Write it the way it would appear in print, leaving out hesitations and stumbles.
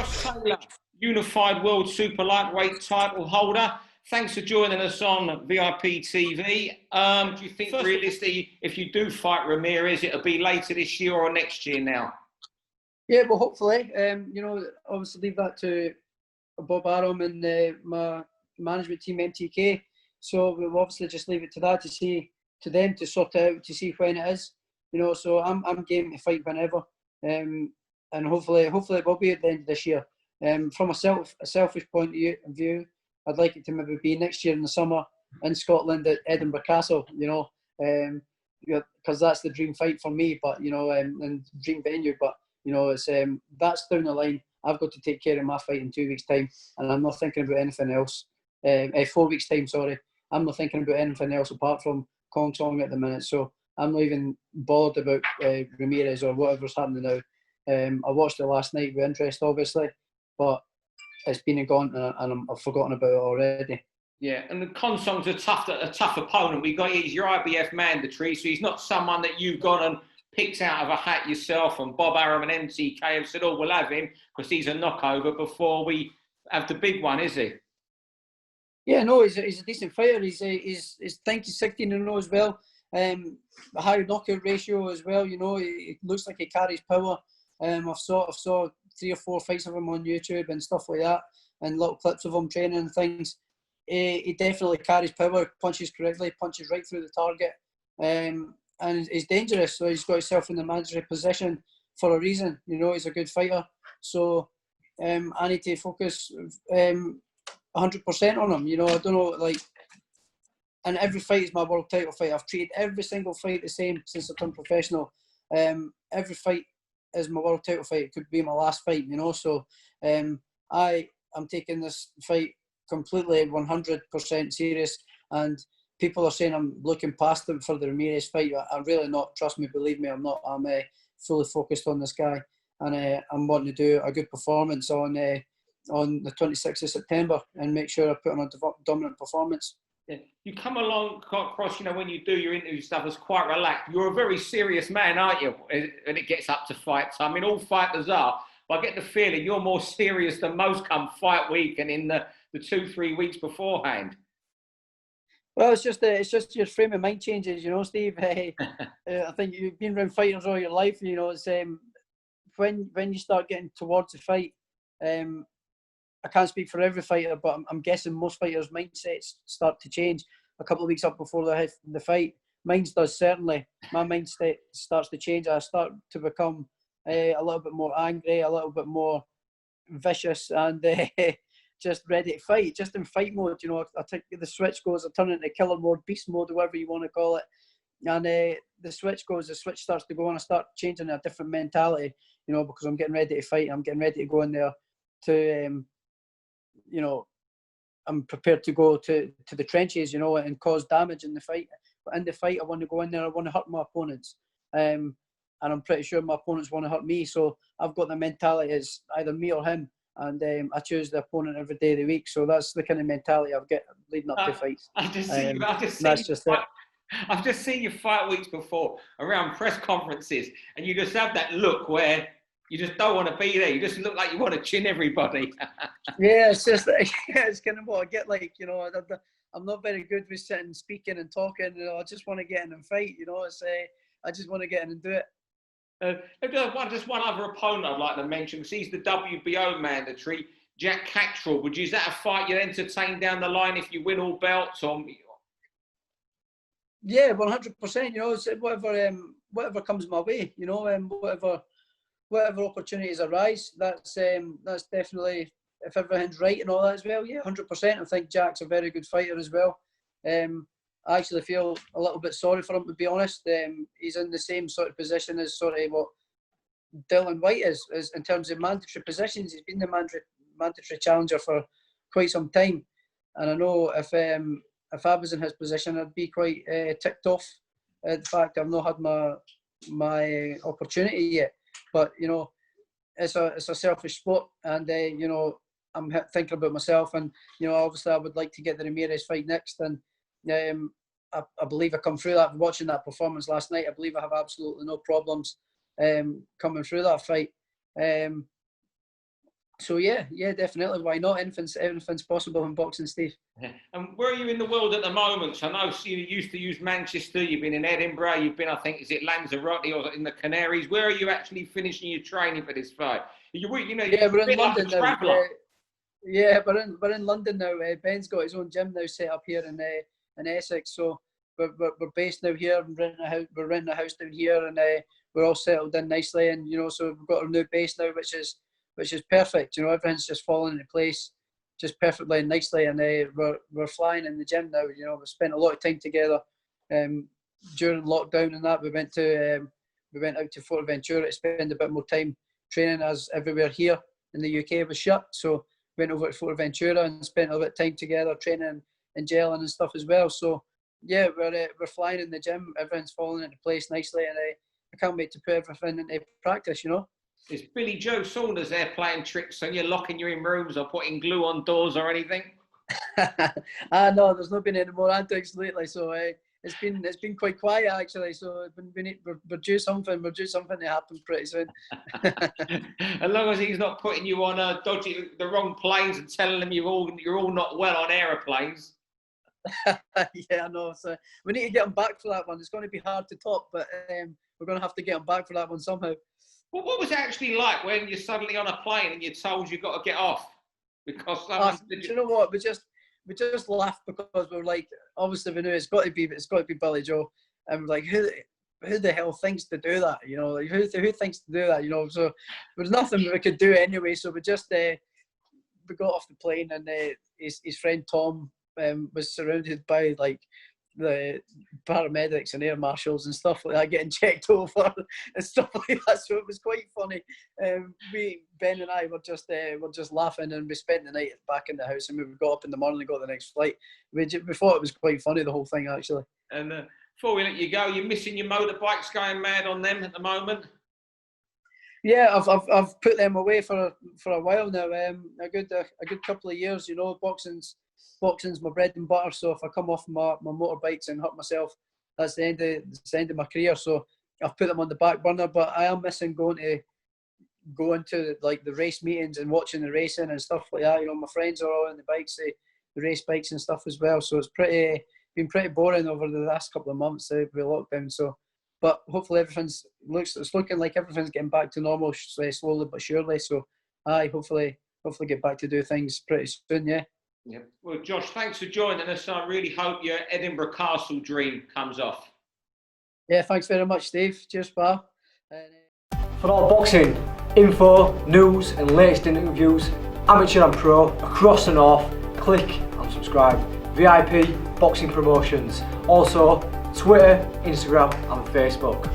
Josh Taylor, Unified World Super Lightweight title holder. Thanks for joining us on VIP TV. Do you think realistically, if you do fight Ramirez, it'll be later this year or next year now? Yeah, well, hopefully. Obviously leave that to Bob Arum and my management team, MTK. So we'll obviously just leave it to that, to them to sort out, to see when it is. So I'm game to fight whenever. And hopefully it will be at the end of this year. From a selfish point of view, I'd like it to maybe be next year in the summer in Scotland at Edinburgh Castle, because that's the dream fight for me, but, and dream venue, but, it's that's down the line. I've got to take care of my fight in 2 weeks' time, and I'm not thinking about anything else. 4 weeks' time, sorry. I'm not thinking about anything else apart from Kong Song at the minute, so I'm not even bothered about Ramirez or whatever's happening now. I watched it last night with interest, obviously, but it's been and gone, and I've forgotten about it already. Yeah, and the Konsong's a tough opponent. He's your IBF mandatory, so he's not someone that you've gone and picked out of a hat yourself. And Bob Arum and MTK have said, "Oh, we'll have him because he's a knockover before we have the big one," is he? Yeah, no, he's a decent fighter. He's 16-0 as well. A high knockout ratio as well. It looks like he carries power. I've saw 3 or 4 fights of him on YouTube and stuff like that, and little clips of him training and things. He definitely carries power, punches correctly, punches right through the target, and he's dangerous. So he's got himself in the mandatory position for a reason. He's a good fighter. So I need to focus 100% on him. I don't know, and every fight is my world title fight. I've treated every single fight the same since I turned professional. Every fight is my world title fight. It could be my last fight, So I'm taking this fight completely 100% serious. And people are saying I'm looking past them for the Ramirez fight. I'm really not. Trust me, believe me, I'm not. I'm fully focused on this guy, and I'm wanting to do a good performance on the 26th of September and make sure I put on a dominant performance. Yeah. You come along across, when you do your interview stuff, as quite relaxed. You're a very serious man, aren't you? When it gets up to fight time. I mean, all fighters are, but I get the feeling you're more serious than most come fight week and in the 2-3 weeks beforehand. Well, it's just your frame of mind changes, Steve. I think you've been around fighters all your life. It's when you start getting towards the fight. I can't speak for every fighter, but I'm guessing most fighters' mindsets start to change a couple of weeks up before the fight. Mine does, certainly. My mindset starts to change. I start to become a little bit more angry, a little bit more vicious, and just ready to fight, just in fight mode. I think the switch goes, I turn into killer mode, beast mode, whatever you want to call it. And the switch starts to go, and I start changing a different mentality, because I'm getting ready to fight. I'm getting ready to go in there to, I'm prepared to go to the trenches, and cause damage in the fight. But in the fight, I want to go in there, I want to hurt my opponents. And I'm pretty sure my opponents want to hurt me. So I've got the mentality it's either me or him. And I choose the opponent every day of the week. So that's the kind of mentality I've got leading up to fights. I've just seen you fight weeks before around press conferences, and you just have that look where you just don't want to be there. You just look like you want to chin everybody. Yeah, it's just it's kind of what I get like. I'm not very good with sitting, speaking, and talking. I just want to get in and fight. I just want to get in and do it. Just one other opponent I'd like to mention, because he's the WBO mandatory, Jack Catterall. Is that a fight you'd entertain down the line if you win all belts? Yeah, 100%. Whatever comes my way. Whatever opportunities arise. That's definitely, if everything's right and all that as well. Yeah, 100%. I think Jack's a very good fighter as well. I actually feel a little bit sorry for him, to be honest. He's in the same sort of position as what Dylan White is in terms of mandatory positions. He's been the mandatory challenger for quite some time, and I know if I was in his position, I'd be quite ticked off at the fact I've not had my opportunity yet. But it's a selfish sport, and I'm thinking about myself, and obviously I would like to get the Ramirez fight next, and I believe I come through that. Watching that performance last night, I believe I have absolutely no problems coming through that fight. So yeah, definitely. Why not? Anything's possible in boxing, Steve. And where are you in the world at the moment? So I know you used to use Manchester. You've been in Edinburgh. You've been, I think, is it Lanzarote or in the Canaries? Where are you actually finishing your training for this fight? You're We're in London like a now. traveller. We're in London now. Ben's got his own gym now set up here in Essex. So we're based now here. We're renting a house down here, and we're all settled in nicely. And so we've got our new base now, which is perfect. Everything's just falling into place, just perfectly and nicely. And we're flying in the gym now. We've spent a lot of time together. During lockdown and that, we went out to Fuerteventura to spend a bit more time training, as everywhere here in the UK was shut. So went over to Fuerteventura and spent a bit of time together training and gelling and stuff as well. So yeah, we're flying in the gym. Everything's falling into place nicely, and I can't wait to put everything into practice. Is Billy Joe Saunders there playing tricks on you, locking you in rooms or putting glue on doors or anything? No, there's not been any more antics lately, so it's been quite quiet actually. So we're due something to happen pretty soon. As long as he's not putting you on the wrong planes and telling them you're all not well on aeroplanes. Yeah, I know. So we need to get him back for that one. It's going to be hard to top, but we're going to have to get him back for that one somehow. Well, what was it actually like when you're suddenly on a plane and you're told you've got to get off because someone? Do you know what? We just laughed because we were like, obviously we knew it's got to be Billy Joe, and we're like, who the hell thinks to do that? Like who thinks to do that? So there's nothing we could do anyway. So we just we got off the plane, and his friend Tom was surrounded by like the paramedics and air marshals and stuff like that getting checked over and stuff like that. So it was quite funny. Ben and I were just laughing, and we spent the night back in the house, and we got up in the morning and got the next flight. We thought it was quite funny, the whole thing actually. And before we let you go, you're missing your motorbikes, going mad on them at the moment? Yeah, I've put them away for a while now. A good couple of years. Boxing's my bread and butter. So if I come off my motorbikes and hurt myself, that's the end of my career. So I've put them on the back burner. But I am missing going to like the race meetings and watching the racing and stuff like that. My friends are all on the bikes, the race bikes and stuff as well. So it's been pretty boring over the last couple of months with lockdown. So, but hopefully it's looking like everything's getting back to normal slowly but surely. So hopefully get back to do things pretty soon. Yeah. Yeah. Well, Josh, thanks for joining us. I really hope your Edinburgh Castle dream comes off. Yeah, thanks very much, Steve. Cheers, pal. For all boxing info, news and latest interviews, amateur and pro, across the north, click and subscribe. VIP Boxing Promotions. Also, Twitter, Instagram and Facebook.